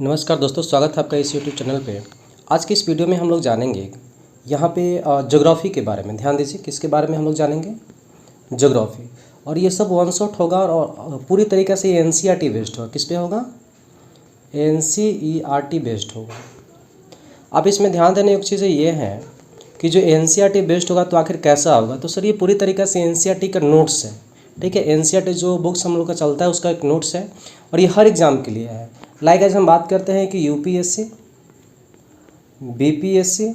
नमस्कार दोस्तों, स्वागत है आपका इस यूट्यूब चैनल पे। आज की इस वीडियो में हम लोग जानेंगे यहाँ पे ज्योग्राफी के बारे में। ध्यान दीजिए, किसके बारे में हम लोग जानेंगे? ज्योग्राफी। और ये सब वन शॉट होगा और पूरी तरीके से एनसीईआरटी बेस्ड होगा। किस पे होगा? एनसीईआरटी बेस्ड होगा। अब इसमें ध्यान देने योग्य चीज़ें ये हैं कि जो एनसीईआरटी बेस्ड होगा तो आखिर कैसा होगा। तो सर ये पूरी तरीके से एनसीईआरटी का नोट्स है, ठीक है। एनसीईआरटी जो बुक्स हम लोग का चलता है उसका एक नोट्स है और ये हर एग्ज़ाम के लिए है। लाइक आज हम बात करते हैं कि यूपीएससी, बीपीएससी,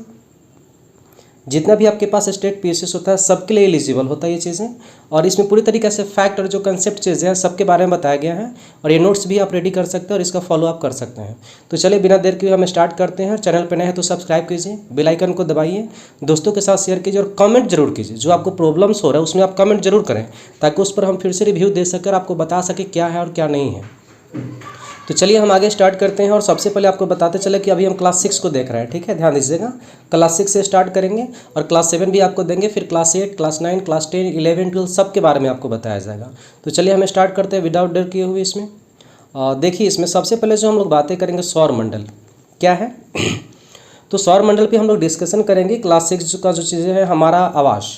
जितना भी आपके पास स्टेट पीएसएस होता है सबके लिए एलिजिबल होता है ये चीज़ें। और इसमें पूरी तरीके से फैक्ट और जो कंसेप्ट चीज़ें हैं सबके बारे में बताया गया है और ये नोट्स भी आप रेडी कर सकते हैं और इसका फॉलो अप कर सकते हैं। तो चलिए बिना देर के हम स्टार्ट करते हैं। चैनल पर नए हैं तो सब्सक्राइब कीजिए, बेल आइकन को दबाइए, दोस्तों के साथ शेयर कीजिए और कमेंट जरूर कीजिए। जो आपको प्रॉब्लम्स हो रहा है उसमें आप कमेंट जरूर करें ताकि उस पर हम फिर से रिव्यू दे सकें, आपको बता सकें क्या है और क्या नहीं है। तो चलिए हम आगे स्टार्ट करते हैं और सबसे पहले आपको बताते चले कि अभी हम क्लास 6 को देख रहे हैं, ठीक है। ध्यान दीजिएगा, क्लास 6 से स्टार्ट करेंगे और क्लास 7 भी आपको देंगे, फिर क्लास 8, क्लास 9, क्लास 10, 11, 12 सब के बारे में आपको बताया जाएगा। तो चलिए हम स्टार्ट करते हैं विदाउट देर किए हुए इसमें। देखिए इसमें सबसे पहले जो हम लोग बातें करेंगे सौर मंडल क्या है। तो सौर मंडल पर हम लोग डिस्कशन करेंगे। क्लास 6 का जो चीज़ें है हमारा आवास,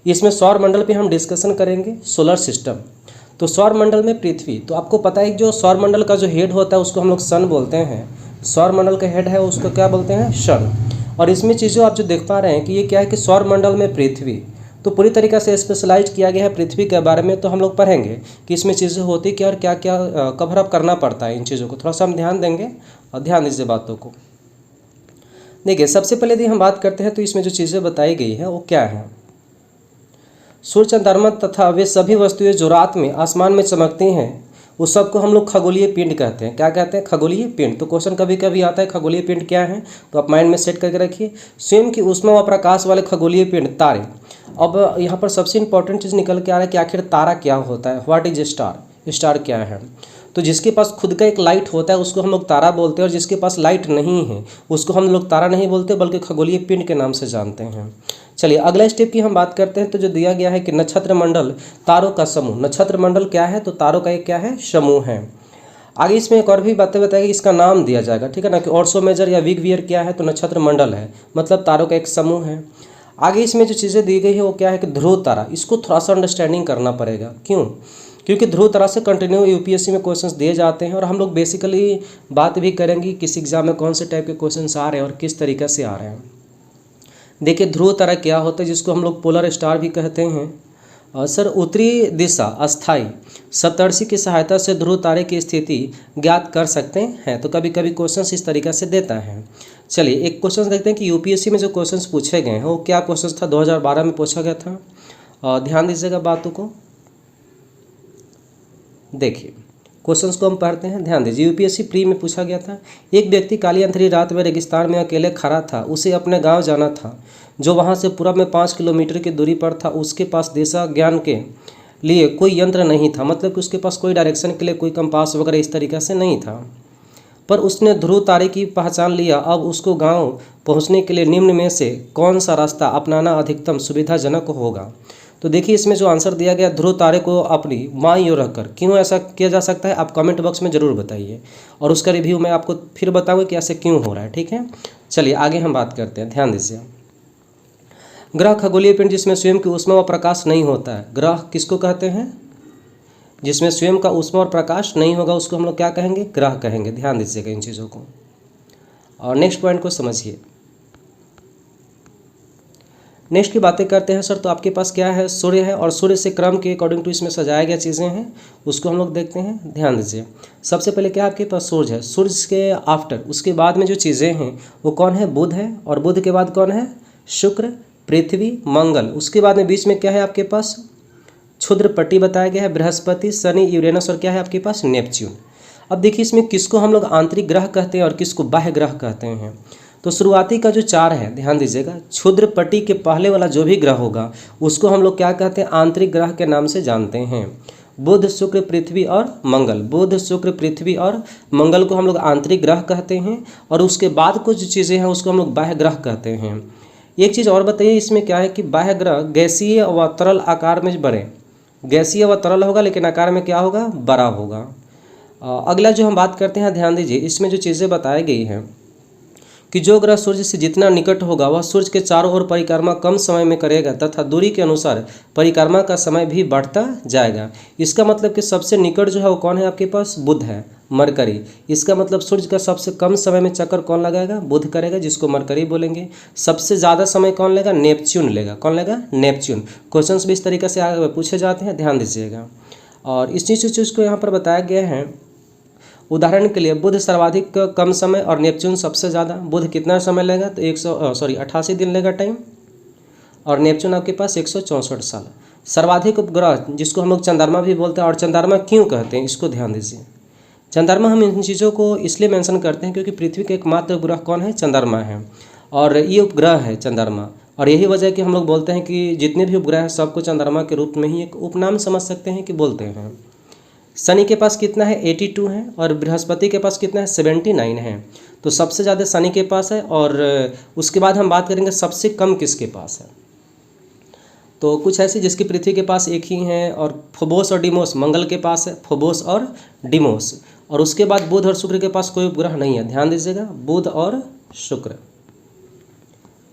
इसमें सौर मंडल पर हम डिस्कशन करेंगे सोलर सिस्टम। तो सौर मंडल में पृथ्वी, तो आपको पता है जो सौर मंडल का जो हेड होता है उसको हम लोग सन बोलते हैं। सौर मंडल का हेड है उसको क्या बोलते हैं? सन। और इसमें चीज़ें आप जो देख पा रहे हैं कि ये क्या है कि सौर मंडल में पृथ्वी, तो पूरी तरीके से स्पेशलाइज किया गया है पृथ्वी के बारे में। तो हम लोग पढ़ेंगे कि इसमें चीज़ें होती क्या और क्या क्या कवर अप करना पड़ता है। इन चीज़ों को थोड़ा सा हम ध्यान देंगे और ध्यान दीजिए बातों को। देखिए सबसे पहले यदि हम बात करते हैं तो इसमें जो चीज़ें बताई गई हैं वो क्या है। सूर्य, चंद्रमा तथा वे सभी वस्तुएं जो रात में आसमान में चमकती हैं उस सबको हम लोग खगोलीय पिंड कहते हैं। क्या कहते हैं? खगोलीय पिंड। तो क्वेश्चन कभी कभी आता है खगोलीय पिंड क्या है, तो आप माइंड में सेट करके रखिए। स्वयं की ऊष्मा व प्रकाश वाले खगोलीय पिंड तारे। अब यहाँ पर सबसे इंपॉर्टेंट चीज़ निकल के आ रहा है कि आखिर तारा क्या होता है। What is star? स्टार क्या है? तो जिसके पास खुद का एक लाइट होता है उसको हम लोग तारा बोलते हैं और जिसके पास लाइट नहीं है उसको हम लोग तारा नहीं बोलते बल्कि खगोलीय पिंड के नाम से जानते हैं। चलिए अगला स्टेप की हम बात करते हैं। तो जो दिया गया है कि नक्षत्र मंडल तारों का समूह। नक्षत्र मंडल क्या है? तो तारों का एक क्या है? समूह है। आगे इसमें एक और भी बातें बताएगी, इसका नाम दिया जाएगा, ठीक है ना। कि ऑर्सो मेजर या विग वियर क्या है? तो नक्षत्र मंडल है, मतलब तारों का एक समूह है। आगे इसमें जो चीज़ें दी गई है वो क्या है कि ध्रुव तारा। इसको थोड़ा सा अंडरस्टैंडिंग करना पड़ेगा। क्यों? क्योंकि ध्रुव तारा से कंटिन्यू यूपीएससी में क्वेश्चंस दिए जाते हैं और हम लोग बेसिकली बात भी करेंगे किस एग्जाम में कौन से टाइप के क्वेश्चंस आ रहे हैं और किस तरीके से आ रहे हैं। देखिए ध्रुव तारा क्या होता है, जिसको हम लोग पोलर स्टार भी कहते हैं। सर उत्तरी दिशा अस्थाई सप्तर्षि की सहायता से ध्रुव तारे की स्थिति ज्ञात कर सकते हैं। तो कभी कभी क्वेश्चंस इस तरीके से देता है। चलिए एक क्वेश्चन देखते हैं कि यूपीएससी में जो क्वेश्चंस पूछे गए हैं वो क्या क्वेश्चंस था। 2012 में पूछा गया था। ध्यान दीजिएगा बातों को। देखिए क्वेश्चंस को हम पढ़ते हैं, ध्यान दीजिए। यूपीएससी प्री में पूछा गया था। एक व्यक्ति काली अंधेरी रात में रेगिस्तान में अकेले खड़ा था। उसे अपने गांव जाना था जो वहां से पूरब में 5 किलोमीटर की दूरी पर था। उसके पास दिशा ज्ञान के लिए कोई यंत्र नहीं था, मतलब कि उसके पास कोई डायरेक्शन के लिए कोई कंपास वगैरह इस तरीके से नहीं था। पर उसने ध्रुव तारे की पहचान लिया। अब उसको गाँव पहुँचने के लिए निम्न में से कौन सा रास्ता अपनाना अधिकतम सुविधाजनक होगा। तो देखिए इसमें जो आंसर दिया गया, ध्रुव तारे को अपनी बाईं ओर रखकर। क्यों ऐसा किया जा सकता है आप कमेंट बॉक्स में ज़रूर बताइए और उसका रिव्यू मैं आपको फिर बताऊंगा कि ऐसे क्यों हो रहा है, ठीक है। चलिए आगे हम बात करते हैं, ध्यान दीजिए। ग्रह खगोलीय पिंड जिसमें स्वयं की ऊष्मा व प्रकाश नहीं होता है। ग्रह किसको कहते हैं? जिसमें स्वयं का ऊष्मा और प्रकाश नहीं होगा उसको हम लोग क्या कहेंगे? ग्रह कहेंगे। ध्यान दीजिएगा इन चीज़ों को और नेक्स्ट पॉइंट को समझिए। नेक्स्ट की बातें करते हैं सर। तो आपके पास क्या है? सूर्य है और सूर्य से क्रम के अकॉर्डिंग टू इसमें सजाया गया चीज़ें हैं, उसको हम लोग देखते हैं। ध्यान दीजिए सबसे पहले क्या आपके पास सूर्य है। सूर्य के आफ्टर उसके बाद में जो चीज़ें हैं वो कौन है? बुध है। और बुध के बाद कौन है? शुक्र, पृथ्वी, मंगल। उसके बाद में बीच में क्या है आपके पास? क्षुद्र पट्टी बताया गया है, बृहस्पति, शनि, यूरेनस और क्या है आपके पास? नेपच्यून। अब देखिए इसमें किसको हम लोग आंतरिक ग्रह कहते हैं और किसको बाह्य ग्रह कहते हैं। तो शुरुआती का जो 4 है, ध्यान दीजिएगा, क्षुद्र पट्टी के पहले वाला जो भी ग्रह होगा उसको हम लोग क्या कहते हैं? आंतरिक ग्रह के नाम से जानते हैं। बुध, शुक्र, पृथ्वी और मंगल। बुध, शुक्र, पृथ्वी और मंगल को हम लोग आंतरिक ग्रह कहते हैं और उसके बाद कुछ चीज़ें हैं उसको हम लोग बाह्य ग्रह कहते हैं। एक चीज़ और बताइए इसमें क्या है कि बाह्य ग्रह गैसीय व तरल आकार में बड़े। गैसीय व तरल होगा लेकिन आकार में क्या होगा? बड़ा होगा। अगला जो हम बात करते हैं, ध्यान दीजिए, इसमें जो चीज़ें बताई गई हैं कि जो ग्रह सूर्य से जितना निकट होगा वह सूर्य के चारों ओर परिक्रमा कम समय में करेगा तथा दूरी के अनुसार परिक्रमा का समय भी बढ़ता जाएगा। इसका मतलब कि सबसे निकट जो है वो कौन है आपके पास? बुध है, मरकरी। इसका मतलब सूर्य का सबसे कम समय में चक्कर कौन लगाएगा? बुध करेगा, जिसको मरकरी बोलेंगे। सबसे ज़्यादा समय कौन लेगा? नेपच्यून लेगा। कौन लेगा? नेपच्यून। क्वेश्चंस भी इस तरीके से आगे पूछे जाते हैं, ध्यान दीजिएगा। और इस चीज़ को यहाँ पर बताया गया है, उदाहरण के लिए बुध सर्वाधिक कम समय और नेपच्यून सबसे ज़्यादा। बुध कितना समय लेगा? तो 88 दिन लेगा टाइम, और नेपच्यून आपके पास 164 साल। सर्वाधिक उपग्रह जिसको हम लोग चंद्रमा भी बोलते हैं, और चंद्रमा क्यों कहते हैं इसको ध्यान दीजिए। चंद्रमा हम इन चीज़ों को इसलिए मेंशन करते हैं क्योंकि पृथ्वी का एकमात्र उपग्रह कौन है? चंद्रमा है, और ये उपग्रह है चंद्रमा। और यही वजह है कि हम लोग बोलते हैं कि जितने भी उपग्रह हैं सबको चंद्रमा के रूप में ही एक उपनाम समझ सकते हैं कि बोलते हैं। शनि के पास कितना है? 82 है, और बृहस्पति के पास कितना है? 79 है। तो सबसे ज़्यादा शनि के पास है, और उसके बाद हम बात करेंगे सबसे कम किसके पास है। तो कुछ ऐसे जिसकी पृथ्वी के पास एक ही है, और फोबोस और डिमोस मंगल के पास है, फोबोस और डिमोस। और उसके बाद बुध और शुक्र के पास कोई उपग्रह नहीं है, ध्यान दीजिएगा, बुध और शुक्र।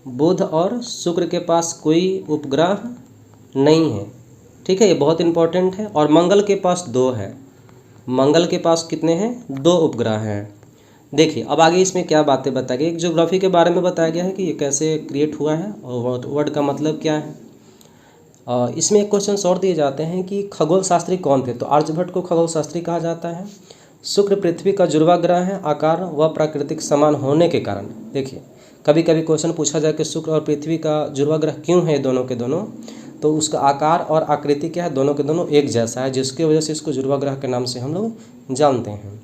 बुध और शुक्र के पास कोई उपग्रह नहीं है, ठीक है, ये बहुत इंपॉर्टेंट है। और मंगल के पास 2 है। मंगल के पास कितने हैं? 2 उपग्रह हैं। देखिए अब आगे इसमें क्या बातें बताई गई। एक ज्योग्राफी के बारे में बताया गया है कि ये कैसे क्रिएट हुआ है और वर्ड का मतलब क्या है। इसमें एक क्वेश्चन और दिए जाते हैं कि खगोल शास्त्री कौन थे? तो आर्यभट्ट को खगोल शास्त्री कहा जाता है। शुक्र पृथ्वी का जुड़वा ग्रह है, आकार व प्राकृतिक समान होने के कारण। देखिए कभी कभी क्वेश्चन पूछा जाए कि शुक्र और पृथ्वी का जुड़वा ग्रह क्यों है दोनों के दोनों, तो उसका आकार और आकृति क्या है? दोनों के दोनों एक जैसा है, जिसकी वजह से इसको जुड़वा ग्रह के नाम से हम लोग जानते हैं।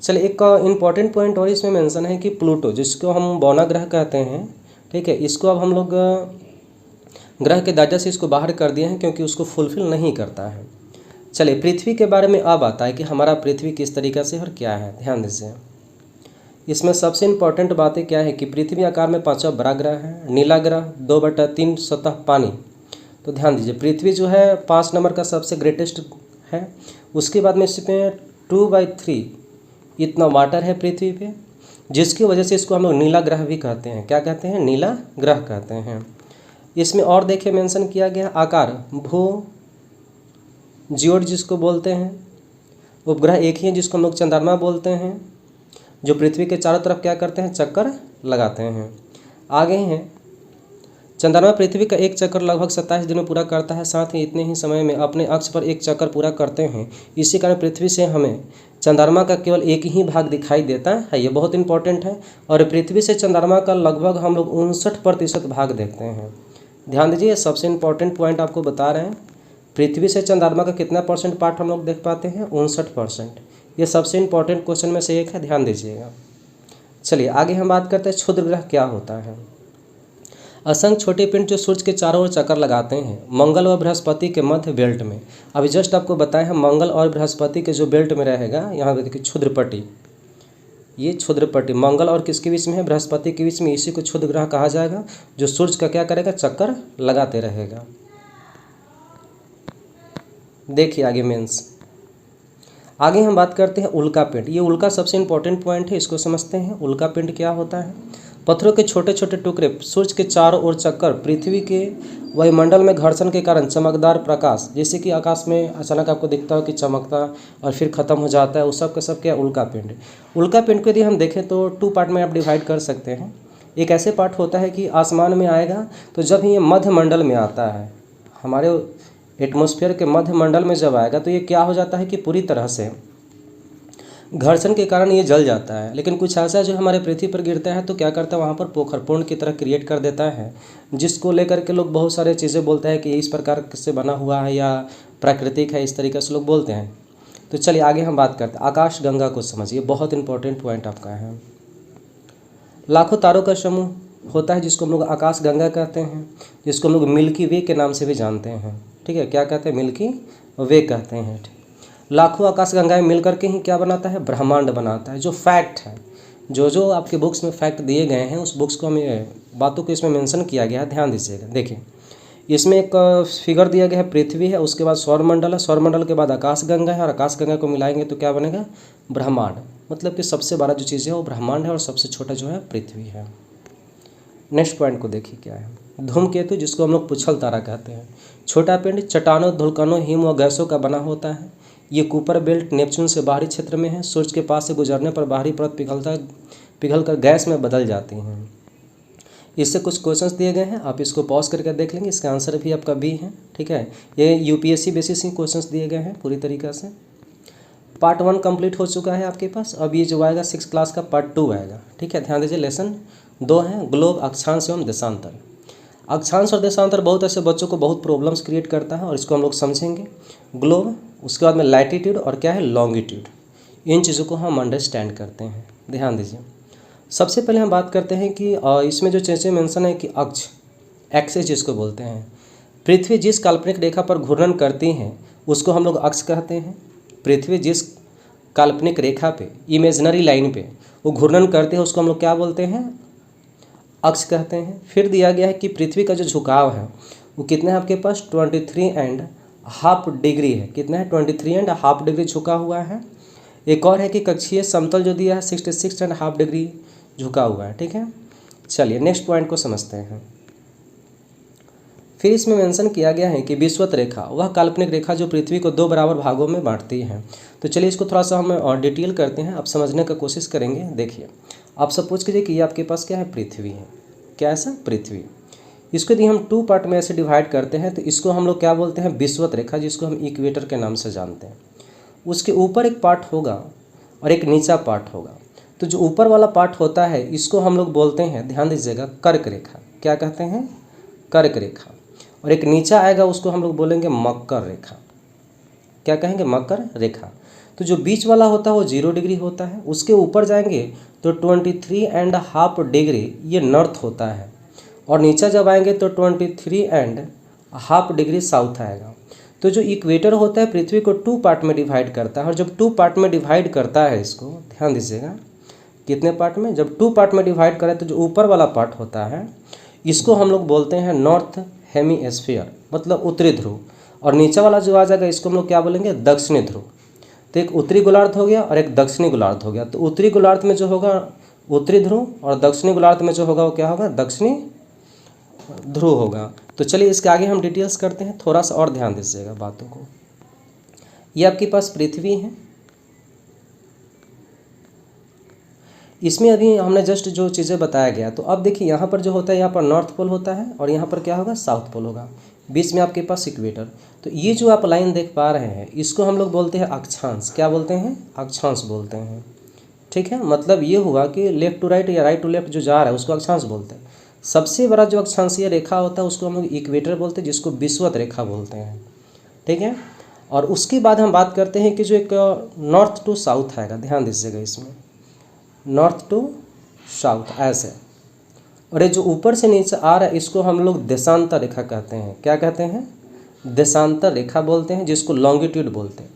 चलिए एक इम्पॉर्टेंट पॉइंट और इसमें मेंशन है कि प्लूटो, जिसको हम बौना ग्रह कहते हैं, ठीक है, इसको अब हम लोग ग्रह के दर्जा से इसको बाहर कर दिए हैं क्योंकि उसको फुलफिल नहीं करता है। चलिए पृथ्वी के बारे में अब आता है कि हमारा पृथ्वी किस तरीक़े से और क्या है, ध्यान दीजिए। इसमें सबसे इम्पॉर्टेंट बातें क्या है कि पृथ्वी आकार में 5वां बड़ा ग्रह है, नीला ग्रह, 2/3 सतह पानी। तो ध्यान दीजिए पृथ्वी जो है 5 नंबर का सबसे ग्रेटेस्ट है। उसके बाद में इसमें 2/3 इतना वाटर है पृथ्वी पे, जिसकी वजह से इसको हम लोग नीला ग्रह भी कहते हैं। क्या कहते हैं? नीला ग्रह कहते हैं। इसमें और देखिए मेंशन किया गया आकार, भू जियोड जिसको बोलते हैं। उपग्रह एक ही है जिसको हम लोग चंद्रमा बोलते हैं, जो पृथ्वी के चारों तरफ क्या करते हैं? चक्कर लगाते हैं। आगे हैं चंद्रमा पृथ्वी का एक चक्कर लगभग 27 दिन में पूरा करता है, साथ ही इतने ही समय में अपने अक्ष पर एक चक्कर पूरा करते हैं। इसी कारण पृथ्वी से हमें चंद्रमा का केवल एक ही भाग दिखाई देता है, ये बहुत इंपॉर्टेंट है। और पृथ्वी से चंद्रमा का लगभग हम लोग 59% भाग देखते हैं। ध्यान दीजिए सबसे इंपॉर्टेंट पॉइंट आपको बता रहे हैं, पृथ्वी से चंद्रमा का कितना % पार्ट हम लोग देख पाते हैं? 59%। ये सबसे इंपॉर्टेंट क्वेश्चन में से एक है, ध्यान दीजिएगा। चलिए आगे हम बात करते हैं क्षुद्र ग्रह क्या होता है। असंख्य छोटे पिंड जो सूर्य के चारों ओर चक्कर लगाते हैं, मंगल और बृहस्पति के मध्य बेल्ट में। अभी जस्ट आपको बताया है मंगल और बृहस्पति के जो बेल्ट में रहेगा, यहाँ पे देखिए क्षुद्रपट्टी, ये क्षुद्रपट्टी मंगल और किसके बीच में है? बृहस्पति के बीच में। इसी को क्षुद्र ग्रह कहा जाएगा, जो सूर्य का क्या करेगा? चक्कर लगाते रहेगा। देखिए आगे मेंस, आगे हम बात करते हैं उल्का पिंड। ये उल्का सबसे इंपॉर्टेंट पॉइंट है, इसको समझते हैं। उल्का पिंड क्या होता है? पत्थरों के छोटे छोटे टुकड़े सूर्य के चारों ओर चक्कर पृथ्वी के वायुमंडल में घर्षण के कारण चमकदार प्रकाश, जैसे कि आकाश में अचानक आपको दिखता हो कि चमकता और फिर खत्म हो जाता है, उस सब का सब क्या? उल्का पिंड। उल्का पिंड को यदि हम देखें तो 2 पार्ट में आप डिवाइड कर सकते हैं। एक ऐसे पार्ट होता है कि आसमान में आएगा, तो जब ये मध्य मंडल में आता है, हमारे एटमॉस्फेयर के मध्य मंडल में जब आएगा, तो ये क्या हो जाता है कि पूरी तरह से घर्षण के कारण ये जल जाता है। लेकिन कुछ ऐसा जो हमारे पृथ्वी पर गिरता है तो क्या करता है? वहाँ पर पोखरपूर्ण की तरह क्रिएट कर देता है, जिसको लेकर के लोग बहुत सारे चीज़ें बोलते हैं कि इस प्रकार से बना हुआ है या प्राकृतिक है, इस तरीके से लोग बोलते हैं। तो चलिए आगे हम बात करते हैं आकाश गंगा को समझिए, बहुत इंपॉर्टेंट पॉइंट आपका है। लाखों तारों का समूह होता है जिसको हम लोग आकाश गंगा कहते हैं, जिसको हम लोग मिल्की वे के नाम से भी जानते हैं, ठीक है। क्या कहते हैं? मिल्की वे कहते हैं। लाखों आकाश गंगाएं मिलकर के ही क्या बनाता है? ब्रह्मांड बनाता है। जो फैक्ट है, जो आपके बुक्स में फैक्ट दिए गए हैं, उस बुक्स को हमें बातों को इसमें मेंशन किया गया है, ध्यान दीजिएगा। देखिए इसमें एक फिगर दिया गया है, पृथ्वी है, उसके बाद सौरमंडल है, सौरमंडल के बाद आकाशगंगा है, और आकाशगंगा को मिलाएंगे तो क्या बनेगा, ब्रह्मांड। मतलब कि सबसे बड़ा जो चीज़ है वो ब्रह्मांड है और सबसे छोटा जो है पृथ्वी है। नेक्स्ट पॉइंट को देखिए क्या है। धूमकेतु, जिसको हम लोग पुच्छल तारा कहते हैं, छोटा पिंड चट्टानों, धुलकनों, हिम व गैसों का बना होता है। ये कुपर बेल्ट नेपच्यून से बाहरी क्षेत्र में है। सूर्य के पास से गुजरने पर बाहरी परत पिघलकर गैस में बदल जाती हैं। इससे कुछ क्वेश्चंस दिए गए हैं, आप इसको पॉज करके देख लेंगे। इसका आंसर भी आपका बी है, ठीक है। ये यूपीएससी बेसिस ही क्वेश्चंस दिए गए हैं पूरी तरीक़ा से। पार्ट 1 कंप्लीट हो चुका है आपके पास। अब ये जो आएगा 6 क्लास का पार्ट 2 आएगा, ठीक है। ध्यान दीजिए, लेसन 2 है, ग्लोब, अक्षांश एवं देशांतर। अक्षांश और देशांतर बहुत ऐसे बच्चों को बहुत प्रॉब्लम्स क्रिएट करता है और इसको हम लोग समझेंगे। ग्लोब, उसके बाद में लैटिट्यूड और क्या है, लॉन्गिट्यूड। इन चीज़ों को हम अंडरस्टैंड करते हैं। ध्यान दीजिए, सबसे पहले हम बात करते हैं कि इसमें जो चीज़ें मेंशन है कि अक्ष, एक्सिस जिसको बोलते हैं, पृथ्वी जिस काल्पनिक रेखा पर घूर्णन करती हैं उसको हम लोग अक्ष कहते हैं। पृथ्वी जिस काल्पनिक रेखा पे, इमेजिनरी लाइन पे वो घूर्णन करते हैं उसको हम लोग क्या बोलते हैं, अक्ष कहते हैं। फिर दिया गया है कि पृथ्वी का जो झुकाव है वो कितना है आपके पास, 23.5 डिग्री है। कितना है, 23.5 डिग्री झुका हुआ है। एक और है कि कक्षीय समतल जो दिया है 66.5 डिग्री झुका हुआ है, ठीक है। चलिए नेक्स्ट पॉइंट को समझते हैं। फिर इसमें मेंशन किया गया है कि विषुवत रेखा वह काल्पनिक रेखा जो पृथ्वी को 2 बराबर भागों में बांटती है। तो चलिए इसको थोड़ा सा हम और डिटेल करते हैं, आप समझने का कोशिश करेंगे। देखिए, आप सपोज कीजिए कि ये आपके पास क्या है, पृथ्वी है। क्या ऐसा, पृथ्वी। इसको यदि हम 2 पार्ट में ऐसे डिवाइड करते हैं तो इसको हम लोग क्या बोलते हैं, विषुवत रेखा, जिसको हम इक्वेटर के नाम से जानते हैं। उसके ऊपर एक पार्ट होगा और एक नीचा पार्ट होगा। तो जो ऊपर वाला पार्ट होता है इसको हम लोग बोलते हैं, ध्यान दीजिएगा, कर्क रेखा। क्या कहते हैं, कर्क रेखा। और एक नीचा आएगा उसको हम लोग बोलेंगे मकर रेखा। क्या कहेंगे, मकर रेखा। तो जो बीच वाला होता है वो 0 डिग्री होता है। उसके ऊपर जाएंगे तो 23.5 डिग्री ये नॉर्थ होता है, और नीचा जब आएंगे तो 23.5 डिग्री साउथ आएगा। तो जो इक्वेटर होता है पृथ्वी को 2 पार्ट में डिवाइड करता है, और जब 2 पार्ट में डिवाइड करता है इसको, ध्यान दीजिएगा, कितने पार्ट में, जब 2 पार्ट में डिवाइड करें तो जो ऊपर वाला पार्ट होता है इसको हम लोग बोलते हैं नॉर्थ हेमीस्फीयर, मतलब उत्तरी ध्रुव। और नीचे वाला जो आ जाएगा इसको हम लोग क्या बोलेंगे, दक्षिणी ध्रुव। तो एक उत्तरी गोलार्ध हो गया और एक दक्षिणी गोलार्ध हो गया। तो उत्तरी गोलार्ध में जो होगा उत्तरी ध्रुव, और दक्षिणी गोलार्ध में जो होगा वो क्या होगा, दक्षिणी ध्रुव होगा। तो चलिए इसके आगे हम डिटेल्स करते हैं, थोड़ा सा और ध्यान दीजिएगा बातों को। ये आपके पास पृथ्वी है। इसमें अभी हमने जस्ट जो चीज़ें बताया गया, तो अब देखिए यहाँ पर जो होता है, यहाँ पर नॉर्थ पोल होता है और यहाँ पर क्या होगा, साउथ पोल होगा। बीच में आपके पास इक्वेटर। तो ये जो आप लाइन देख पा रहे हैं इसको हम लोग बोलते हैं अक्षांश। क्या बोलते हैं, अक्षांश बोलते हैं, ठीक है। मतलब ये हुआ कि लेफ्ट टू राइट या राइट टू लेफ्ट जो जा रहा है उसको अक्षांश बोलते हैं। सबसे बड़ा जो अक्षांशीय रेखा होता है उसको हम लोग इक्वेटर बोलते हैं, जिसको विषुवत रेखा बोलते हैं, ठीक है। और उसके बाद हम बात करते हैं कि जो एक नॉर्थ टू साउथ आएगा, ध्यान दीजिएगा इसमें, नॉर्थ टू साउथ ऐसे। और ये जो ऊपर से नीचे आ रहा है इसको हम लोग देशांतर रेखा कहते हैं। क्या कहते हैं, देशांतर रेखा बोलते हैं, जिसको लॉन्गिट्यूड बोलते हैं,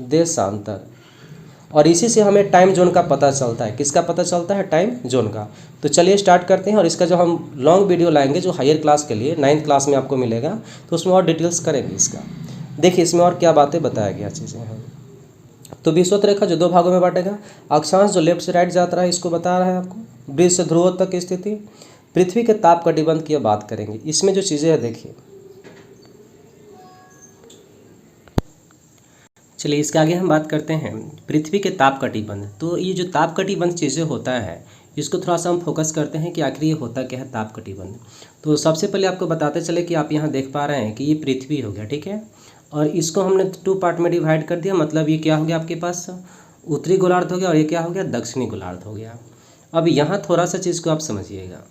देशांतर। और इसी से हमें टाइम जोन का पता चलता है। किसका पता चलता है, टाइम जोन का। तो चलिए स्टार्ट करते हैं, और इसका जो हम लॉन्ग वीडियो लाएंगे जो हायर क्लास के लिए 9th क्लास में आपको मिलेगा, तो उसमें और डिटेल्स करेंगे इसका। देखिए इसमें और क्या बातें बताया गया चीज़ें हैं। तो विषुवत रेखा जो 2 भागों में बांटेगा, अक्षांश जो लेफ्ट से राइट जाता है इसको बता रहा है आपको, ब्रिज से ध्रुव तक की स्थिति। पृथ्वी के ताप कटिबंध की बात करेंगे। इसमें जो चीज़ें हैं देखिए, चलिए इसके आगे हम बात करते हैं पृथ्वी के ताप कटिबंध। तो ये जो ताप कटिबंध चीज़ें होता है इसको थोड़ा सा हम फोकस करते हैं कि आखिर ये होता क्या है ताप कटिबंध। तो सबसे पहले आपको बताते चले कि आप यहाँ देख पा रहे हैं कि ये पृथ्वी हो गया, ठीक है। और इसको हमने 2 पार्ट में डिवाइड कर दिया, मतलब ये क्या हो गया आपके पास, उत्तरी गोलार्ध हो गया, और ये क्या हो गया, दक्षिणी गोलार्ध हो गया। अब यहाँ थोड़ा सा चीज़ को आप समझिएगा।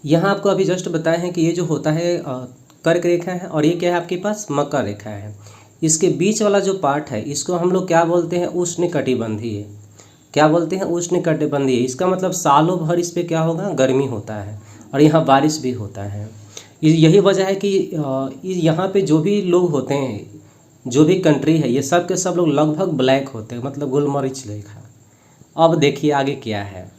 यहाँ आपको अभी जस्ट बताए हैं कि ये जो होता है कर्क रेखा है, और ये क्या है आपके पास, मकर रेखा है। इसके बीच वाला जो पार्ट है इसको हम लोग क्या बोलते हैं, उष्णकटिबंधीय। क्या बोलते हैं, उष्णकटिबंधीय। इसका मतलब सालों भर इस पर क्या होगा, गर्मी होता है, और यहाँ बारिश भी होता है। यही वजह है कि यहाँ पे जो भी लोग होते हैं, जो भी कंट्री है, ये सब के सब लोग लगभग ब्लैक होते हैं, मतलब गुलमरीच रेखा। अब देखिए आगे क्या है।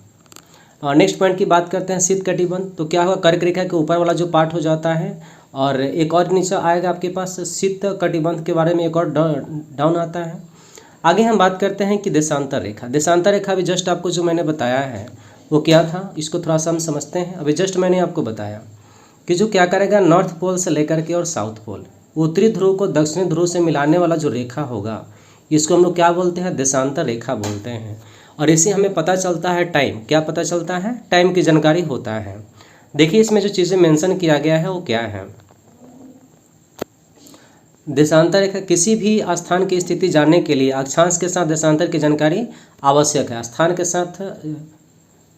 और नेक्स्ट पॉइंट की बात करते हैं शीत कटिबंध। तो क्या होगा, कर्क रेखा के ऊपर वाला जो पार्ट हो जाता है और एक और नीचे आएगा आपके पास शीत कटिबंध के बारे में एक और डाउन आता है। आगे हम बात करते हैं कि देशांतर रेखा। देशांतर रेखा भी जस्ट आपको जो मैंने बताया है वो क्या था, इसको थोड़ा सा हम समझते हैं। अभी जस्ट मैंने आपको बताया कि जो क्या करेगा, नॉर्थ पोल से लेकर के और साउथ पोल, उत्तरी ध्रुव को दक्षिणी ध्रुव से मिलाने वाला जो रेखा होगा इसको हम लोग क्या बोलते हैं, देशांतर रेखा बोलते हैं। और इसे हमें पता चलता है टाइम, क्या पता चलता है, टाइम की जानकारी होता है। देखिए इसमें जो चीज़ें मेंशन किया गया है वो क्या है। देशांतर रेखा, किसी भी स्थान की स्थिति जानने के लिए अक्षांश के साथ देशांतर की जानकारी आवश्यक है। स्थान के साथ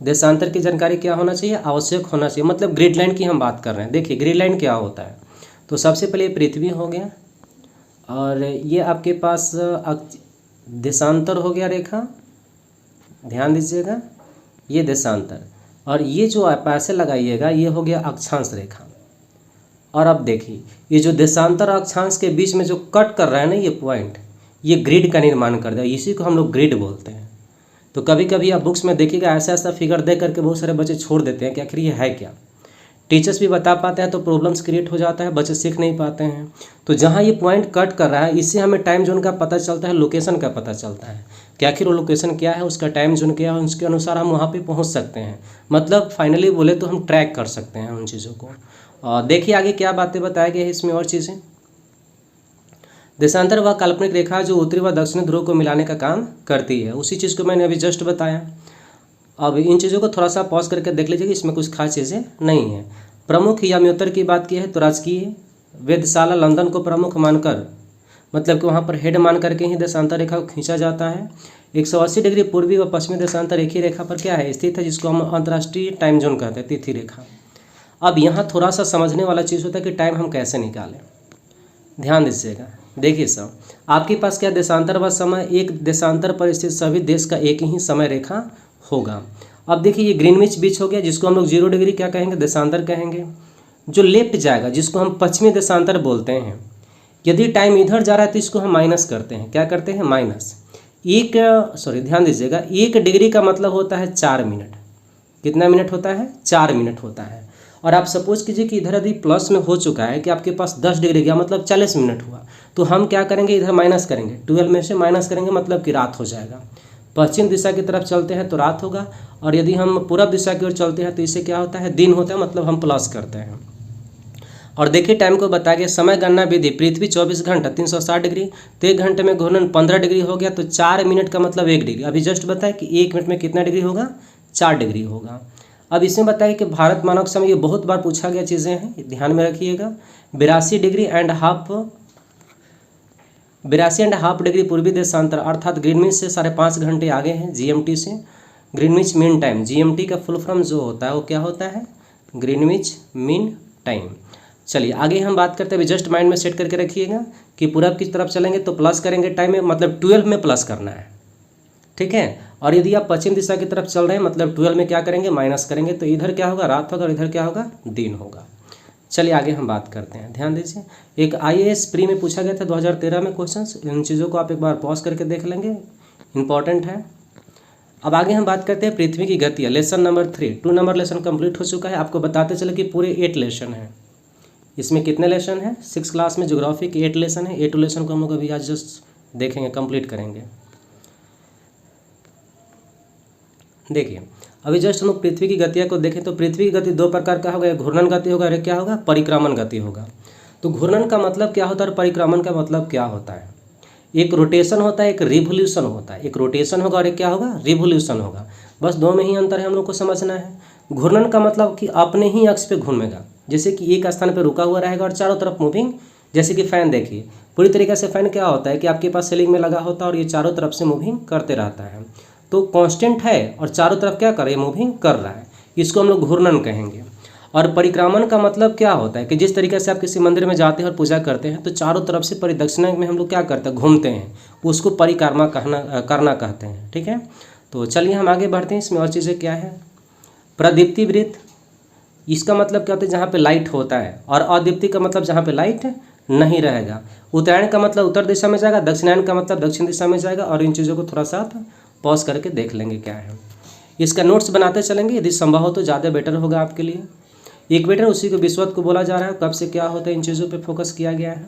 देशांतर की जानकारी क्या होना चाहिए, आवश्यक होना चाहिए। मतलब ग्रिड लाइन की हम बात कर रहे हैं। देखिए ग्रिड लाइन क्या होता है, तो सबसे पहले पृथ्वी हो गया और ये आपके पास देशांतर हो गया रेखा, ध्यान दीजिएगा, ये देशांतर, और ये जो आप ऐसे लगाइएगा ये हो गया अक्षांश रेखा। और अब देखिए ये जो देशांतर और अक्षांश के बीच में जो कट कर रहा है ना ये पॉइंट, ये ग्रिड का निर्माण कर दिया, इसी को हम लोग ग्रिड बोलते हैं। तो कभी कभी आप बुक्स में देखिएगा ऐसा ऐसा फिगर दे करके बहुत सारे बच्चे छोड़ देते हैं कि आखिर ये है क्या। टीचर्स भी बता पाते हैं तो प्रॉब्लम्स क्रिएट हो जाता है, बच्चे सीख नहीं पाते हैं। तो जहाँ ये पॉइंट कट कर रहा है इससे हमें टाइम जोन का पता चलता है, लोकेशन का पता चलता है कि आखिर वो लोकेशन क्या है, उसका टाइम जोन क्या है, उसके अनुसार हम वहाँ पे पहुँच सकते हैं। मतलब फाइनली बोले तो हम ट्रैक कर सकते हैं उन चीज़ों को। और देखिए आगे क्या बातें बताया गया है इसमें और चीज़ें। देशांतर वह काल्पनिक रेखा जो उत्तरी व दक्षिणी ध्रुव को मिलाने का काम करती है, उसी चीज़ को मैंने अभी जस्ट बताया। अब इन चीज़ों को थोड़ा सा पॉज करके देख लीजिए, इसमें कुछ खास चीज़ें नहीं है। प्रमुख यामियोत्तर की बात की है तो राजकीय वेधशाला लंदन को प्रमुख मानकर, मतलब कि वहाँ पर हेड मान करके ही देशांतर रेखा को खींचा जाता है। 180 डिग्री पूर्वी व पश्चिमी देशांतर एक ही रेखा पर क्या है, स्थित है, जिसको हम अंतर्राष्ट्रीय टाइम जोन कहते हैं, तिथि रेखा। अब यहाँ थोड़ा सा समझने वाला चीज़ होता है कि टाइम हम कैसे निकालें। ध्यान दीजिएगा, देखिए सब आपके पास क्या देशांतर व समय, एक देशांतर पर स्थित सभी देश का एक ही समय रेखा होगा। अब देखिए ये ग्रीनविच बीच हो गया, जिसको हम लोग 0 डिग्री क्या कहेंगे, देशांतर कहेंगे। जो लेफ्ट जाएगा जिसको हम पश्चिमी देशांतर बोलते हैं, यदि टाइम इधर जा रहा है तो इसको हम माइनस करते हैं, क्या करते हैं, माइनस। ध्यान दीजिएगा, 1 डिग्री का मतलब होता है 4 मिनट। कितना मिनट होता है, 4 मिनट होता है। और आप सपोज कीजिए कि इधर यदि प्लस में हो चुका है कि आपके पास 10 डिग्री गया, मतलब 40 मिनट हुआ, तो हम क्या करेंगे, इधर माइनस करेंगे, 12 में से माइनस करेंगे, मतलब कि रात हो जाएगा। पश्चिम दिशा की तरफ चलते हैं तो रात होगा, और यदि हम पूर्व दिशा की ओर चलते हैं तो इससे क्या होता है, दिन होता है, मतलब हम प्लस करते हैं। और देखिए टाइम को बताया गया, समय गणना विधि, पृथ्वी 24 घंटा 360 डिग्री, तो 1 घंटे में घूर्णन 15 डिग्री हो गया, तो 4 मिनट का मतलब 1 डिग्री। अभी जस्ट बताया कि 1 मिनट में कितना डिग्री होगा, 4 डिग्री होगा। अब इसमें बताया कि भारत मानक समय, ये बहुत बार पूछा गया चीज़ें हैं, ध्यान में रखिएगा। 82 एंड हाफ डिग्री पूर्वी देशांतर, अर्थात ग्रीनविच से 5.5 घंटे आगे हैं, जीएमटी से। ग्रीनविच मीन टाइम, जीएमटी का फुल फॉर्म जो होता है वो क्या होता है, ग्रीनविच मीन टाइम। चलिए आगे हम बात करते हैं, अभी जस्ट माइंड में सेट करके रखिएगा कि पूरब की तरफ चलेंगे तो प्लस करेंगे टाइम में, मतलब 12 में प्लस करना है, ठीक है। और यदि आप पश्चिम दिशा की तरफ चल रहे हैं मतलब 12 में क्या करेंगे, माइनस करेंगे, तो इधर क्या होगा, रात होगा, और इधर क्या होगा, दिन होगा। चलिए आगे हम बात करते हैं, ध्यान दीजिए। एक IAS प्री में पूछा गया था 2013 में क्वेश्चंस, इन चीज़ों को आप एक बार पॉज करके देख लेंगे, इंपॉर्टेंट है। अब आगे हम बात करते हैं पृथ्वी की गति, lesson number 3, 2 number lesson complete हो चुका है। आपको बताते चले कि पूरे 8 लेसन हैं। इसमें कितने लेसन हैं, 6 क्लास में ज्योग्राफी के 8 लेसन है। 8 लेसन को हम लोग अभी आज जस्ट देखेंगे, कंप्लीट करेंगे। देखिए अभी जस्ट हम लोग पृथ्वी की गतियों को देखें तो पृथ्वी की गति 2 प्रकार का होगा, एक घूर्णन गति होगा, एक क्या होगा, परिक्रमण गति होगा। तो घूर्णन का मतलब क्या होता है और परिक्रमण का मतलब क्या होता है, एक रोटेशन होता है, एक रिवोल्यूशन होता है। एक रोटेशन होगा और एक क्या होगा, रिवोल्यूशन होगा। बस दो में ही अंतर है, हम लोग को समझना है। घूर्णन का मतलब कि अपने ही अक्ष पे घूमेगा, जैसे कि एक स्थान पर रुका हुआ रहेगा और चारों तरफ मूविंग, जैसे कि फ़ैन देखिए पूरी तरीके से फ़ैन क्या होता है कि आपके पास सीलिंग में लगा होता है और ये चारों तरफ से मूविंग करते रहता है, तो कांस्टेंट है और चारों तरफ क्या कर रहा है, मूविंग कर रहा है, इसको हम लोग घूर्णन कहेंगे। और परिक्रमण का मतलब क्या होता है कि जिस तरीके से आप किसी मंदिर में जाते हैं और पूजा करते हैं तो चारों तरफ से परिदक्षिणा में हम लोग क्या करते हैं, घूमते हैं, उसको परिक्रमा करना कहते हैं, ठीक है। तो चलिए हम आगे बढ़ते हैं, इसमें और चीज़ें क्या है। प्रदीप्ति वृत्त, इसका मतलब क्या होता है, जहाँ पे लाइट होता है, और अदीप्ति का मतलब जहाँ पे लाइट नहीं रहेगा। उत्तरायण का मतलब उत्तर दिशा में जाएगा, दक्षिणायन का मतलब दक्षिण दिशा में जाएगा, और इन चीज़ों को थोड़ा सा पॉज करके देख लेंगे क्या है। इसका नोट्स बनाते चलेंगे, यदि संभव हो तो ज़्यादा बेटर होगा आपके लिए। इक्वेटर उसी को विषुवत को बोला जा रहा है, कब से क्या होता है इन चीज़ों पे फोकस किया गया है।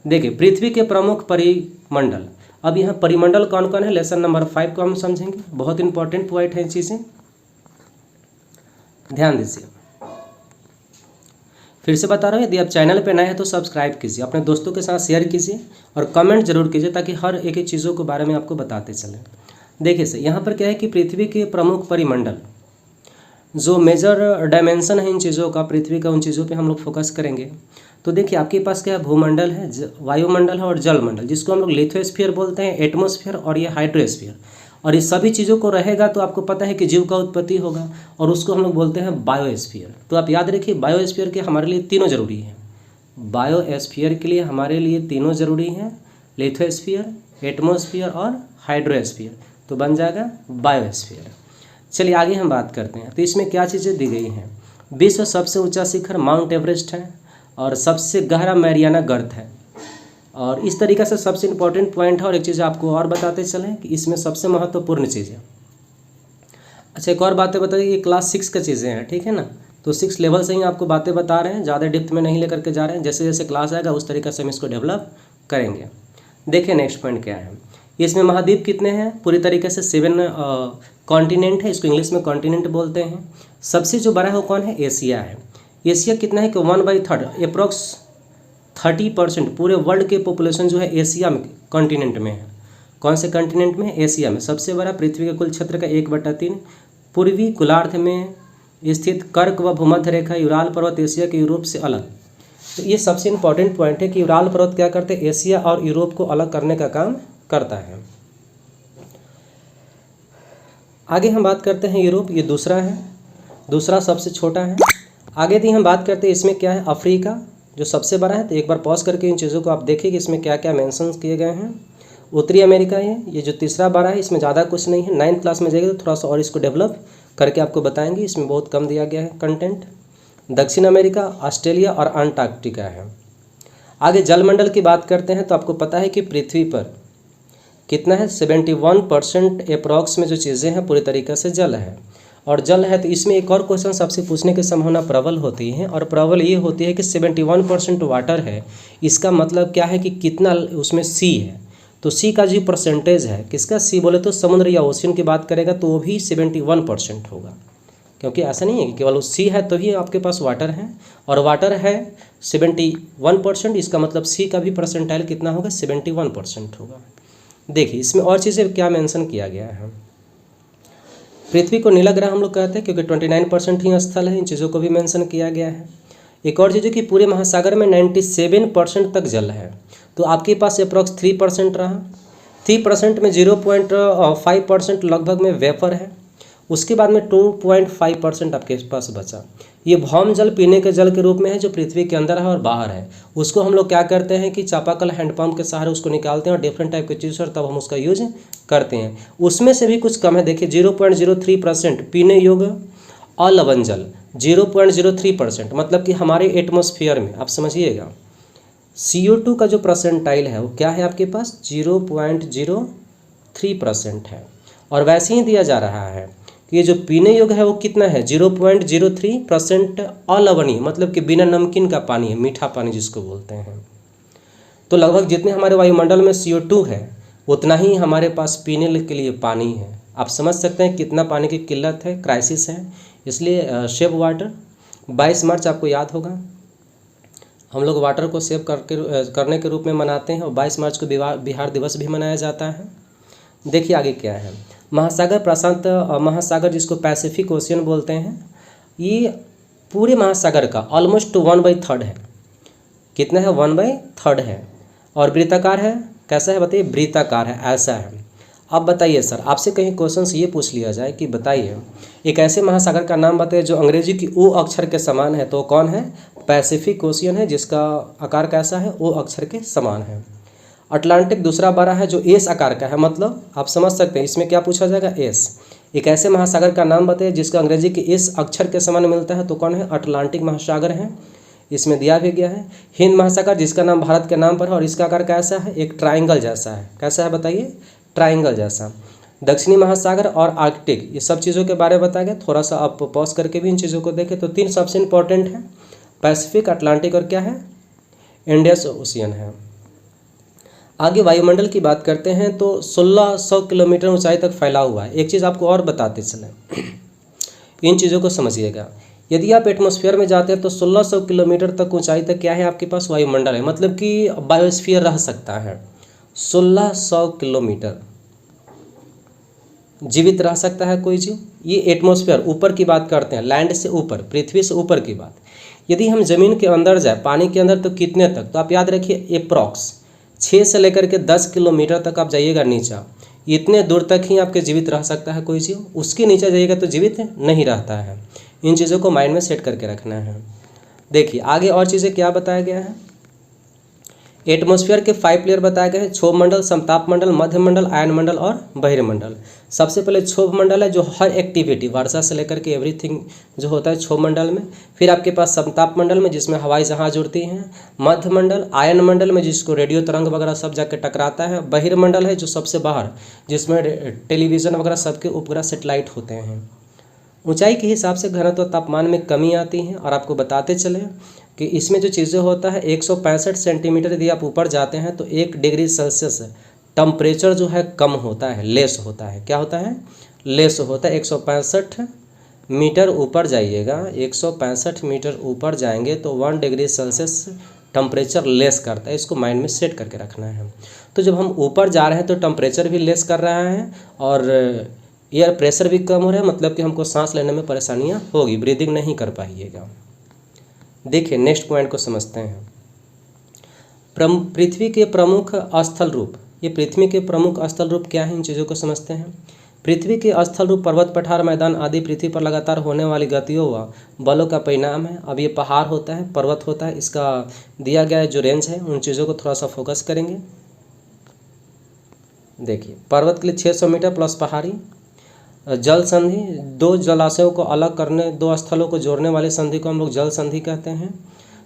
देखिए पृथ्वी के प्रमुख परिमंडल, अब यहाँ परिमंडल कौन कौन है लेसन नंबर 5 को हम समझेंगे, बहुत इंपॉर्टेंट पॉइंट है चीज़ें, ध्यान दीजिए। फिर से बता रहा हूँ, यदि आप चैनल पे नए हैं तो सब्सक्राइब कीजिए, अपने दोस्तों के साथ शेयर कीजिए और कमेंट जरूर कीजिए ताकि हर एक एक चीज़ों के बारे में आपको बताते चलें। देखिए सर यहाँ पर क्या है कि पृथ्वी के प्रमुख परिमंडल जो मेजर डायमेंशन है इन चीज़ों का, पृथ्वी का, उन चीज़ों पे हम लोग फोकस करेंगे। तो देखिए आपके पास क्या है, भूमंडल है, वायुमंडल है और जलमंडल, जिसको हम लोग लिथोस्फीयर बोलते हैं, एटमॉस्फेयर और ये हाइड्रोस्फीयर। और इस सभी चीज़ों को रहेगा तो आपको पता है कि जीव का उत्पत्ति होगा और उसको हम लोग बोलते हैं बायोस्फीयर। तो आप याद रखिए बायोस्फीयर के हमारे लिए तीनों जरूरी हैं, बायोस्फीयर के लिए हमारे लिए तीनों जरूरी हैं, लिथोस्फीयर, एटमॉस्फेयर और हाइड्रोस्फीयर, तो बन जाएगा बायोस्फीयर। चलिए आगे हम बात करते हैं। तो इसमें क्या चीज़ें दी गई हैं, विश्व सबसे ऊंचा शिखर माउंट एवरेस्ट है और सबसे गहरा मैरियाना गर्त है। और इस तरीके से सबसे इम्पोर्टेंट पॉइंट है। और एक चीज़ आपको और बताते चलें कि इसमें सबसे महत्वपूर्ण चीज़ है, अच्छा एक और बातें बताइए, ये क्लास 6 का चीज़ें हैं, ठीक है ना। तो 6 लेवल से ही आपको बातें बता रहे हैं, ज़्यादा डिप्थ में नहीं लेकर के जा रहे हैं, जैसे जैसे क्लास आएगा उस तरीके से हम इसको डेवलप करेंगे। देखिए नेक्स्ट पॉइंट क्या है, इसमें महाद्वीप कितने हैं, पूरी तरीके से 7 कॉन्टिनेंट है, इसको इंग्लिश में कॉन्टिनेंट बोलते हैं। सबसे जो बड़ा है वो कौन है, एशिया है। एशिया कितना है कि 1/3 अप्रॉक्स 30% पूरे वर्ल्ड के पॉपुलेशन जो है एशिया में कॉन्टिनेंट में है। कौन से कॉन्टिनेंट में, एशिया में। सबसे बड़ा पृथ्वी के कुल क्षेत्र का 1/3 पूर्वी गोलार्ध में स्थित कर्क व भूमध्य रेखा यूराल पर्वत एशिया के यूरोप से अलग। तो ये सबसे इम्पोर्टेंट पॉइंट है कि यूराल पर्वत क्या करते हैं, एशिया और यूरोप को अलग करने का काम करता है। आगे हम बात करते हैं यूरोप, ये दूसरा है, दूसरा सबसे छोटा है। आगे यदि हम बात करते हैं इसमें क्या है, अफ्रीका जो सबसे बड़ा है। तो एक बार पॉज करके इन चीज़ों को आप देखिए कि इसमें क्या क्या मेंशन किए गए हैं। उत्तरी अमेरिका है, ये जो तीसरा बड़ा है, इसमें ज़्यादा कुछ नहीं है, 9th क्लास में जाएगी तो थोड़ा सा और इसको डेवलप करके आपको बताएंगे, इसमें बहुत कम दिया गया है कंटेंट। दक्षिण अमेरिका, ऑस्ट्रेलिया और अंटार्कटिका है। आगे जलमंडल की बात करते हैं तो आपको पता है कि पृथ्वी पर कितना है, 71% अप्रॉक्स में जो चीज़ें हैं पूरी तरीके से जल है। और जल है तो इसमें एक और क्वेश्चन सबसे पूछने की संभावना प्रबल होती है, और प्रबल ये होती है कि 71% वाटर है, इसका मतलब क्या है कि कितना उसमें सी है। तो सी का जो परसेंटेज है, किसका, सी बोले तो समुद्र या ओशियन की बात करेगा तो वो भी 71% होगा, क्योंकि ऐसा नहीं है कि केवल सी है तो ही आपके पास वाटर है, और वाटर है 71%, इसका मतलब सी का भी परसेंटाइल कितना होगा, 71% होगा। देखिए इसमें और चीज़ें क्या मेंशन किया गया है। पृथ्वी को नीला ग्रह हम लोग कहते हैं क्योंकि 29% ही स्थल है, इन चीज़ों को भी मेंशन किया गया है। एक और चीज़ है कि पूरे महासागर में 97% तक जल है, तो आपके पास अप्रॉक्स 3% रहा। 3% में 0.5% लगभग में वेपर है, उसके बाद में 2.5% आपके पास बचा। ये भौम जल पीने के जल के रूप में है जो पृथ्वी के अंदर है और बाहर है। उसको हम लोग क्या करते हैं कि चापाकल हैंडपम्प के सहारे उसको निकालते हैं और डिफरेंट टाइप की चीज़ और तब हम उसका यूज करते हैं। उसमें से भी कुछ कम है, देखिए 0.03% पीने योग्य अलवण जल, 0.03%, मतलब कि हमारे एटमॉस्फेयर में आप समझिएगा CO2 का जो परसेंटाइल है वो क्या है आपके पास, 0.03% है। और वैसे ही दिया जा रहा है कि ये जो पीने योग्य है वो कितना है, 0.03% अलवणीय, मतलब कि बिना नमकीन का पानी है, मीठा पानी जिसको बोलते हैं। तो लगभग जितने हमारे वायुमंडल में CO2 है उतना ही हमारे पास पीने के लिए पानी है। आप समझ सकते हैं कितना पानी की किल्लत है, क्राइसिस है। इसलिए सेव वाटर 22 मार्च आपको याद होगा, हम लोग वाटर को सेव करने के रूप में मनाते हैं, और 22 मार्च को बिहार दिवस भी मनाया जाता है। देखिए आगे क्या है, महासागर, प्रशांत महासागर जिसको पैसिफिक ओशियन बोलते हैं, ये पूरे महासागर का ऑलमोस्ट 1/3 है। कितना है, 1/3 है। और वृत्ताकार है, कैसा है बताइए, वृत्ताकार है, ऐसा है। अब बताइए सर, आपसे कहीं क्वेश्चन ये पूछ लिया जाए कि बताइए एक ऐसे महासागर का नाम बताइए जो अंग्रेजी की ओ अक्षर के समान है, तो कौन है, पैसिफिक ओशियन है, जिसका आकार कैसा है, ओ अक्षर के समान है। अटलांटिक दूसरा बड़ा है जो एस आकार का है, मतलब आप समझ सकते हैं इसमें क्या पूछा जाएगा, एस। एक ऐसे महासागर का नाम बताइए जिसका अंग्रेजी के एस अक्षर के समान मिलता है, तो कौन है, अटलांटिक महासागर है, इसमें दिया भी गया है। हिंद महासागर जिसका नाम भारत के नाम पर है और इसका आकार कैसा है, एक ट्राइंगल जैसा है, कैसा है बताइए, ट्राइंगल जैसा। दक्षिणी महासागर और आर्कटिक, ये सब चीज़ों के बारे में बताया गया। थोड़ा सा आप पॉज करके भी इन चीज़ों को देखें। तो 3 सबसे इंपॉर्टेंट है, पैसिफिक, अटलांटिक और क्या है, इंडियस ओशियन है। आगे वायुमंडल की बात करते हैं तो 1600 किलोमीटर ऊंचाई तक फैला हुआ है। एक चीज़ आपको और बताते चलें, इन चीज़ों को समझिएगा। यदि आप एटमॉस्फेयर में जाते हैं तो 1600 किलोमीटर तक ऊंचाई तक क्या है आपके पास, वायुमंडल है, मतलब कि बायोस्फीयर रह सकता है। 1600 किलोमीटर जीवित रह सकता है कोई जीव। ये एटमॉस्फेयर ऊपर की बात करते हैं, लैंड से ऊपर, पृथ्वी से ऊपर की बात। यदि हम ज़मीन के अंदर जाए, पानी के अंदर, तो कितने तक, तो आप याद रखिए अप्रॉक्स 6 से लेकर के 10 किलोमीटर तक आप जाइएगा नीचा, इतने दूर तक ही आपके जीवित रह सकता है कोई जीव। उसके नीचे जाइएगा तो जीवित नहीं रहता है। इन चीज़ों को माइंड में सेट करके रखना है। देखिए आगे और चीज़ें क्या बताया गया है। एटमॉस्फेयर के 5 लेयर बताए गए हैं, क्षोभ मंडल, समताप मंडल, मध्य मंडल, आयन मंडल और बहिर्मंडल। सबसे पहले क्षोभ मंडल है, जो हर एक्टिविटी वर्षा से लेकर के एवरीथिंग जो होता है क्षोभ मंडल में। फिर आपके पास समताप मंडल में, जिसमें हवाई जहाज उड़ती हैं। मध्य मंडल, आयन मंडल में, जिसको रेडियो तरंग वगैरह सब जाके टकराता है। बहिर्मंडल है जो सबसे बाहर, जिसमें टेलीविज़न वगैरह सबके उपग्रह सेटेलाइट होते हैं। ऊंचाई के हिसाब से घनत्व तापमान में कमी आती है। और आपको बताते चले कि इसमें जो चीज़ें होता है, 165 सेंटीमीटर यदि आप ऊपर जाते हैं तो 1 डिग्री सेल्सियस टेम्परेचर जो है कम होता है, लेस होता है। क्या होता है, लेस होता है। 165 मीटर ऊपर जाइएगा, 165 मीटर ऊपर जाएंगे तो 1 डिग्री सेल्सियस टेम्परेचर लेस करता है। इसको माइंड में सेट करके रखना है। तो जब हम ऊपर जा रहे हैं तो टेम्परेचर भी लेस कर रहा है और एयर प्रेशर भी कम हो रहा है, मतलब कि हमको सांस लेने में परेशानियां होगी, ब्रीदिंग नहीं कर पाइएगा। देखिए नेक्स्ट पॉइंट को समझते हैं। पृथ्वी के प्रमुख स्थल रूप, ये पृथ्वी के प्रमुख स्थल रूप क्या है, इन चीज़ों को समझते हैं। पृथ्वी के स्थल रूप पर्वत, पठार, मैदान आदि पृथ्वी पर लगातार होने वाली गतियों व बलों का परिणाम है। अब ये पहाड़ होता है, पर्वत होता है, इसका दिया गया जो रेंज है, उन चीज़ों को थोड़ा सा फोकस करेंगे। देखिए पर्वत के लिए 600 मीटर प्लस पहाड़ी। जल संधि, 2 जलाशयों को अलग करने, 2 स्थलों को जोड़ने वाली संधि को हम लोग जल संधि कहते हैं।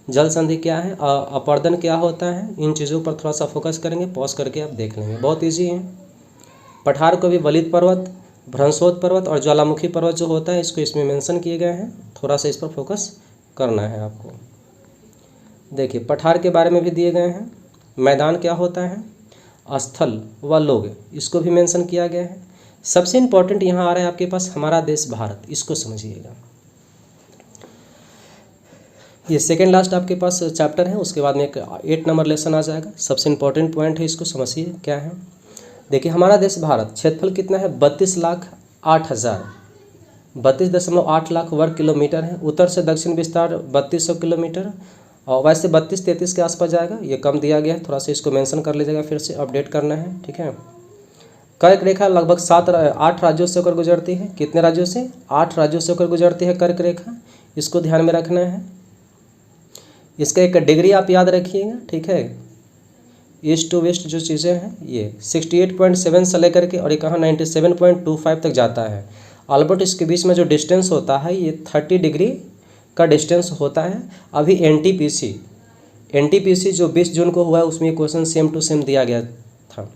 जल संधि क्या है, अपर्दन क्या होता है, इन चीज़ों पर थोड़ा सा फोकस करेंगे, पॉज करके आप देख लेंगे, बहुत इजी है। पठार को भी बलित पर्वत, भ्रंशोत पर्वत और ज्वालामुखी पर्वत जो होता है, इसको इसमें मेंशन किए गए हैं, थोड़ा सा इस पर फोकस करना है आपको। देखिए पठार के बारे में भी दिए गए हैं। मैदान क्या होता है, स्थल व लोग, इसको भी मेंशन किया गया है। सबसे इम्पॉर्टेंट यहाँ आ रहा है आपके पास हमारा देश भारत, इसको समझिएगा। ये सेकेंड लास्ट आपके पास चैप्टर है, उसके बाद में एक 8 नंबर लेसन आ जाएगा। सबसे इम्पॉर्टेंट पॉइंट है, इसको समझिए क्या है। देखिए हमारा देश भारत, क्षेत्रफल कितना है, 32,08,000, 32.8 लाख वर्ग किलोमीटर है। उत्तर से दक्षिण विस्तार 3200 किलोमीटर, और वैसे 32-33 के आसपास जाएगा, ये कम दिया गया है, थोड़ा सा इसको मेंशन कर लीजिएगा, फिर से अपडेट करना है, ठीक है। कर्क रेखा लगभग 8 राज्यों से होकर गुजरती है। कितने राज्यों से, 8 राज्यों से होकर गुजरती है कर्क रेखा, इसको ध्यान में रखना है। इसका एक डिग्री आप याद रखिएगा, ठीक है। ईस्ट टू वेस्ट जो चीज़ें हैं, ये 68.7 से लेकर के और ये कहाँ 97.25 तक जाता है। ऑलमोस्ट इसके बीच में जो डिस्टेंस होता है, ये 30 डिग्री का डिस्टेंस होता है। अभी एनटीपीसी जो 20 जून को हुआ है, उसमें क्वेश्चन सेम टू सेम दिया गया था।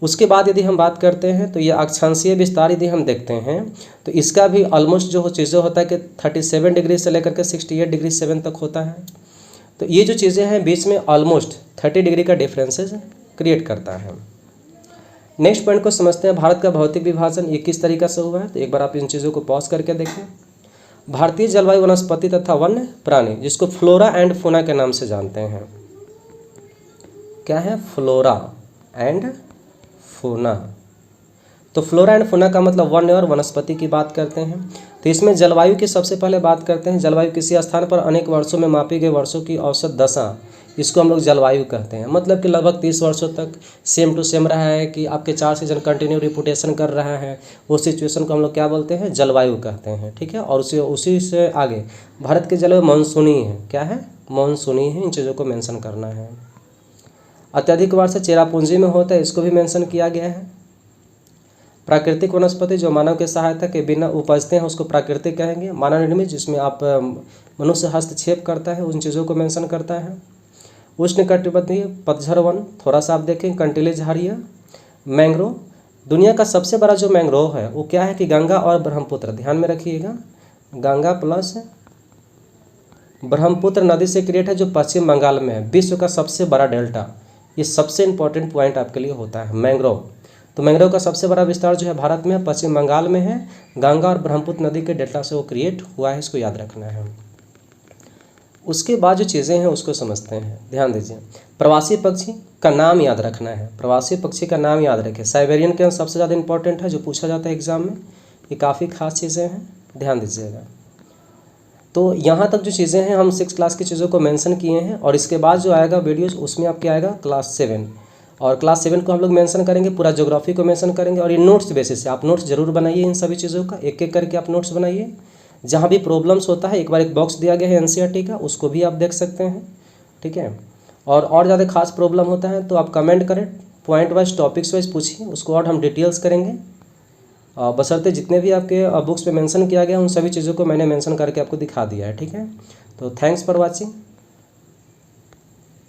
उसके बाद यदि हम बात करते हैं तो ये अक्षांशीय विस्तार यदि हम देखते हैं तो इसका भी ऑलमोस्ट जो चीज़ें होता है कि 37 डिग्री से लेकर के 68 डिग्री 7 तक होता है। तो ये जो चीज़ें हैं बीच में ऑलमोस्ट 30 डिग्री का डिफरेंसेस क्रिएट करता है। नेक्स्ट पॉइंट को समझते हैं, भारत का भौतिक विभाजन ये किस तरीके से हुआ है। तो एक बार आप इन चीज़ों को पॉज करके देखें। भारतीय जलवायु वनस्पति तथा वन्य प्राणी, जिसको फ्लोरा एंड फौना के नाम से जानते हैं। क्या है, फ्लोरा एंड फौना। तो फ्लोरा एंड फौना का मतलब वन्य और वनस्पति की बात करते हैं। तो इसमें जलवायु की सबसे पहले बात करते हैं। जलवायु किसी स्थान पर अनेक वर्षों में मापी गई वर्षों की औसत दशा, इसको हम लोग जलवायु कहते हैं। मतलब कि लगभग 30 वर्षों तक सेम टू सेम रहा है कि आपके 4 सीजन कंटिन्यू रिपोर्टेशन कर रहा है, वो सिचुएशन को हम लोग क्या बोलते हैं, जलवायु कहते हैं, ठीक है। और उसी से आगे भारत की जलवायु मानसूनी है। क्या है, मानसूनी है, इन चीज़ों को मेंशन करना है। अत्यधिक वर्षा चेरापूंजी में होता है, इसको भी मेंशन किया गया है। प्राकृतिक वनस्पति जो मानव की सहायता के बिना उपजते हैं उसको प्राकृतिक कहेंगे। मानव निर्मित जिसमें आप मनुष्य हस्तक्षेप करता है, उन चीज़ों को मेंशन करता है। उष्णकटिबंधीय पतझड़ वन, थोड़ा सा आप देखें, कंटीले झाड़ियाँ, मैंग्रोव, दुनिया का सबसे बड़ा जो मैंग्रोव है वो क्या है कि गंगा और ब्रह्मपुत्र, ध्यान में रखिएगा, गंगा प्लस ब्रह्मपुत्र नदी से क्रिएट है, जो पश्चिम बंगाल में है, विश्व का सबसे बड़ा डेल्टा। ये सबसे इंपॉर्टेंट पॉइंट आपके लिए होता है मैंग्रोव। तो मैंग्रोव का सबसे बड़ा विस्तार जो है भारत में है, पश्चिम बंगाल में है, गंगा और ब्रह्मपुत्र नदी के डेल्टा से वो क्रिएट हुआ है, इसको याद रखना है। उसके बाद जो चीज़ें हैं उसको समझते हैं, ध्यान दीजिए। प्रवासी पक्षी का नाम याद रखना है, प्रवासी पक्षी का नाम याद रखें। साइबेरियन के सबसे ज़्यादा इंपॉर्टेंट है, जो पूछा जाता है एग्जाम में, ये काफ़ी खास चीज़ें हैं, ध्यान दीजिएगा। तो यहाँ तक जो चीज़ें हैं हम 6 क्लास की चीज़ों को मेंशन किए हैं, और इसके बाद जो आएगा वीडियोस उसमें आपके आएगा क्लास 7, और क्लास 7 को हम लोग मेंशन करेंगे, पूरा ज्योग्राफी को मेंशन करेंगे। और ये नोट्स बेसिस से आप नोट्स जरूर बनाइए, इन सभी चीज़ों का एक एक करके आप नोट्स बनाइए। जहाँ भी प्रॉब्लम्स होता है, एक बार एक बॉक्स दिया गया है एनसीईआरटी का, उसको भी आप देख सकते हैं, ठीक है। और ज़्यादा खास प्रॉब्लम होता है तो आप कमेंट करें, पॉइंट वाइज टॉपिक्स वाइज पूछिए, उसको और हम डिटेल्स करेंगे। बशर्ते जितने भी आपके बुक्स पे मेंशन किया गया उन सभी चीज़ों को मैंने मेंशन करके आपको दिखा दिया है, ठीक है। तो थैंक्स फॉर वॉचिंग।